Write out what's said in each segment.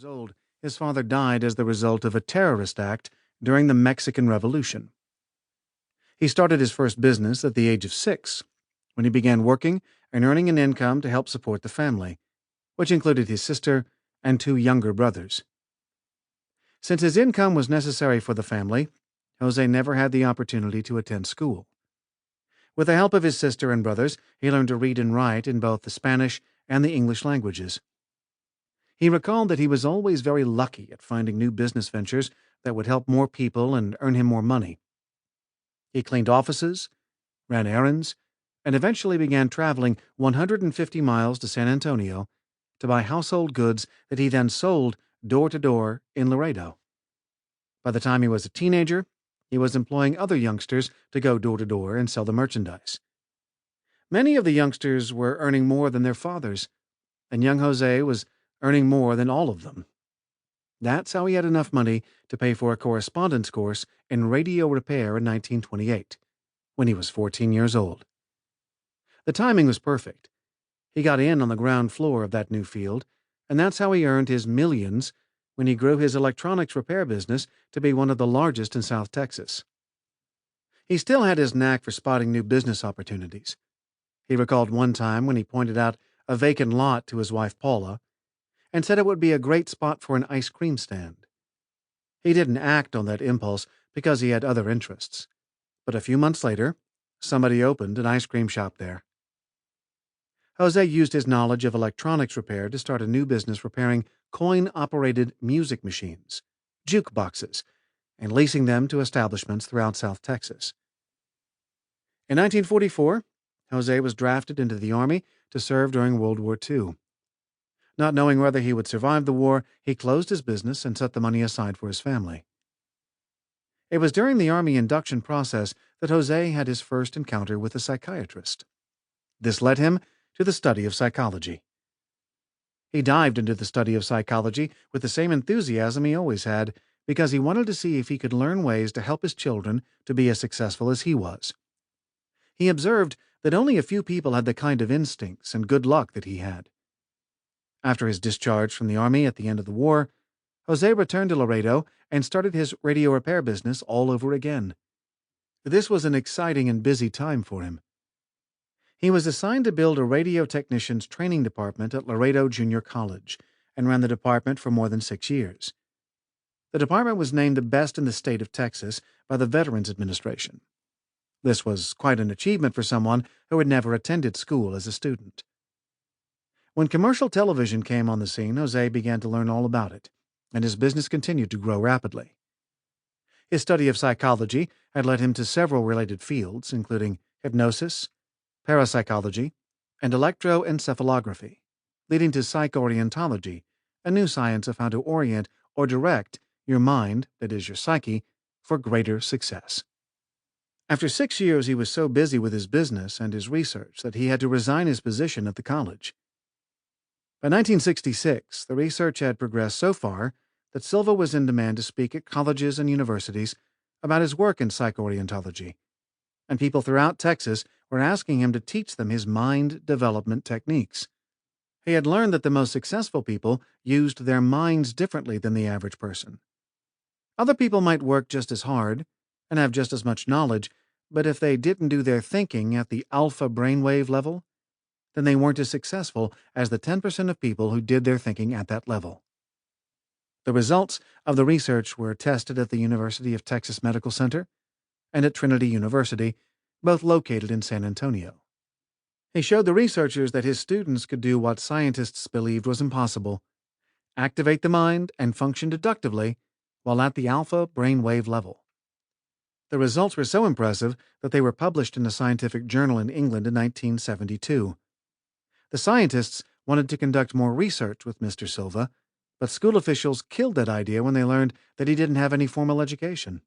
years old, his father died as the result of a terrorist act during the Mexican Revolution. He started his first business at the age of 6, when he began working and earning an income to help support the family, which included his sister and 2 younger brothers. Since his income was necessary for the family, Jose never had the opportunity to attend school. With the help of his sister and brothers, he learned to read and write in both the Spanish and the English languages. He recalled that he was always very lucky at finding new business ventures that would help more people and earn him more money. He cleaned offices, ran errands, and eventually began traveling 150 miles to San Antonio to buy household goods that he then sold door to door in Laredo. By the time he was a teenager, he was employing other youngsters to go door to door and sell the merchandise. Many of the youngsters were earning more than their fathers, and young Jose was earning more than all of them. That's how he had enough money to pay for a correspondence course in radio repair in 1928, when he was 14 years old. The timing was perfect. He got in on the ground floor of that new field, and that's how he earned his millions when he grew his electronics repair business to be one of the largest in South Texas. He still had his knack for spotting new business opportunities. He recalled one time when he pointed out a vacant lot to his wife Paula and said it would be a great spot for an ice cream stand. He didn't act on that impulse because he had other interests, but a few months later, somebody opened an ice cream shop there. Jose used his knowledge of electronics repair to start a new business repairing coin-operated music machines, jukeboxes, and leasing them to establishments throughout South Texas. In 1944, Jose was drafted into the Army to serve during World War II. Not knowing whether he would survive the war, he closed his business and set the money aside for his family. It was during the Army induction process that Jose had his first encounter with a psychiatrist. This led him to the study of psychology. He dived into the study of psychology with the same enthusiasm he always had, because he wanted to see if he could learn ways to help his children to be as successful as he was. He observed that only a few people had the kind of instincts and good luck that he had. After his discharge from the Army at the end of the war, Jose returned to Laredo and started his radio repair business all over again. This was an exciting and busy time for him. He was assigned to build a radio technician's training department at Laredo Junior College and ran the department for more than 6 years. The department was named the best in the state of Texas by the Veterans Administration. This was quite an achievement for someone who had never attended school as a student. When commercial television came on the scene, Jose began to learn all about it, and his business continued to grow rapidly. His study of psychology had led him to several related fields, including hypnosis, parapsychology, and electroencephalography, leading to psychoorientology, a new science of how to orient or direct your mind, that is your psyche, for greater success. After 6 years, he was so busy with his business and his research that he had to resign his position at the college. By 1966, the research had progressed so far that Silva was in demand to speak at colleges and universities about his work in psychoorientology, and people throughout Texas were asking him to teach them his mind development techniques. He had learned that the most successful people used their minds differently than the average person. Other people might work just as hard and have just as much knowledge, but if they didn't do their thinking at the alpha brainwave level, then they weren't as successful as the 10% of people who did their thinking at that level. The results of the research were tested at the University of Texas Medical Center and at Trinity University, both located in San Antonio. He showed the researchers that his students could do what scientists believed was impossible: activate the mind and function deductively while at the alpha brainwave level. The results were so impressive that they were published in a scientific journal in England in 1972. The scientists wanted to conduct more research with Mr. Silva, but school officials killed that idea when they learned that he didn't have any formal education.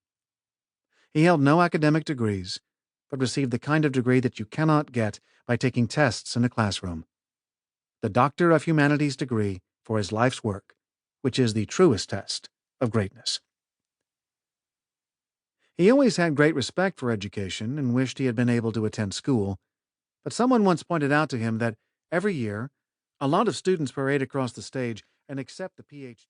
He held no academic degrees, but received the kind of degree that you cannot get by taking tests in a classroom: the Doctor of Humanities degree for his life's work, which is the truest test of greatness. He always had great respect for education and wished he had been able to attend school, but someone once pointed out to him that every year, a lot of students parade across the stage and accept the Ph.D.